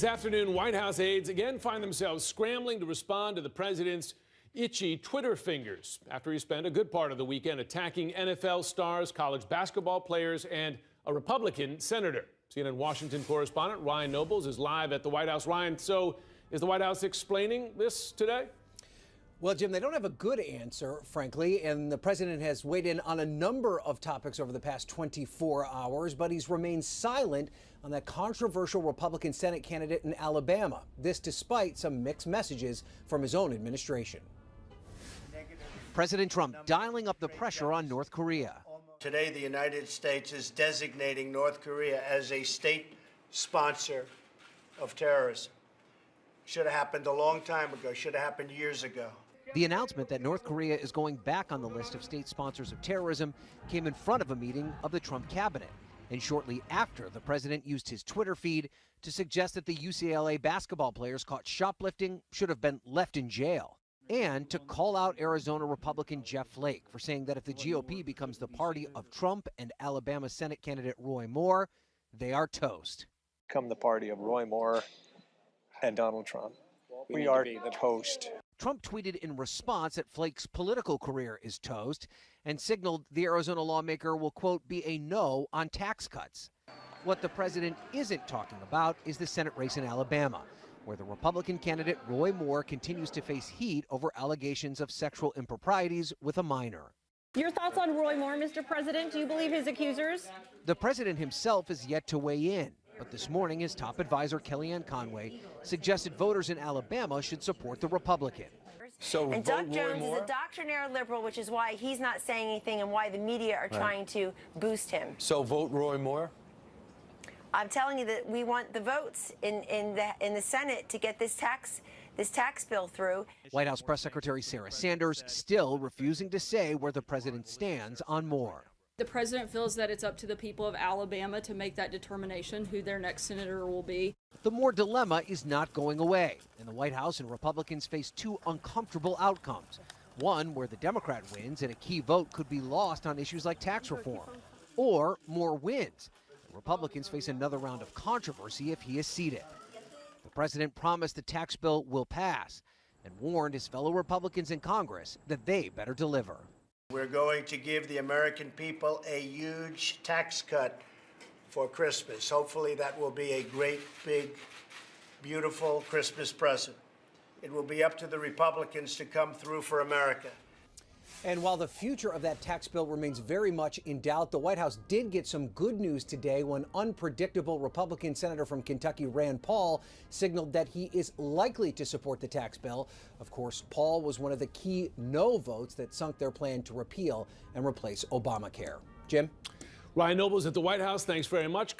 This afternoon, White House aides again find themselves scrambling to respond to the president's itchy Twitter fingers after he spent a good part of the weekend attacking NFL stars, college basketball players, and a Republican senator. CNN Washington correspondent Ryan Nobles is live at the White House. Ryan, so is the White House explaining this today? Well, Jim, they don't have a good answer, frankly, and the president has weighed in on a number of topics over the past 24 hours, but he's remained silent on that controversial Republican Senate candidate in Alabama. This despite some mixed messages from his own administration. President Trump dialing up the pressure on North Korea. Today, the United States is designating North Korea as a state sponsor of terrorism. Should have happened a long time ago, should have happened years ago. The announcement that North Korea is going back on the list of state sponsors of terrorism came in front of a meeting of the Trump cabinet, and shortly after the president used his Twitter feed to suggest that the UCLA basketball players caught shoplifting should have been left in jail, and to call out Arizona Republican Jeff Flake for saying that if the GOP becomes the party of Trump and Alabama Senate candidate Roy Moore, they are toast. Become the party of Roy Moore and Donald Trump. We are toast. Trump tweeted in response that Flake's political career is toast and signaled the Arizona lawmaker will, quote, be a no on tax cuts. What the president isn't talking about is the Senate race in Alabama, where the Republican candidate Roy Moore continues to face heat over allegations of sexual improprieties with a minor. Your thoughts on Roy Moore, Mr. President? Do you believe his accusers? The president himself is yet to weigh in. But this morning, his top advisor, Kellyanne Conway, suggested voters in Alabama should support the Republican. And Doug Jones is a doctrinaire liberal, which is why he's not saying anything and why the media are trying to boost him. So vote Roy Moore? I'm telling you that we want the votes in the Senate to get this tax bill through. White House Press Secretary Sarah Sanders still refusing to say where the president stands on Moore. The president feels that it's up to the people of Alabama to make that determination who their next senator will be. The Moore dilemma is not going away, and the White House and Republicans face two uncomfortable outcomes. One where the Democrat wins and a key vote could be lost on issues like tax reform. Or Moore wins. The Republicans face another round of controversy if he is seated. The president promised the tax bill will pass and warned his fellow Republicans in Congress that they better deliver. We're going to give the American people a huge tax cut for Christmas. Hopefully that will be a great, big, beautiful Christmas present. It will be up to the Republicans to come through for America. And while the future of that tax bill remains very much in doubt, the White House did get some good news today when unpredictable Republican Senator from Kentucky Rand Paul signaled that he is likely to support the tax bill. Of course, Paul was one of the key no votes that sunk their plan to repeal and replace Obamacare. Jim? Ryan Nobles at the White House, thanks very much.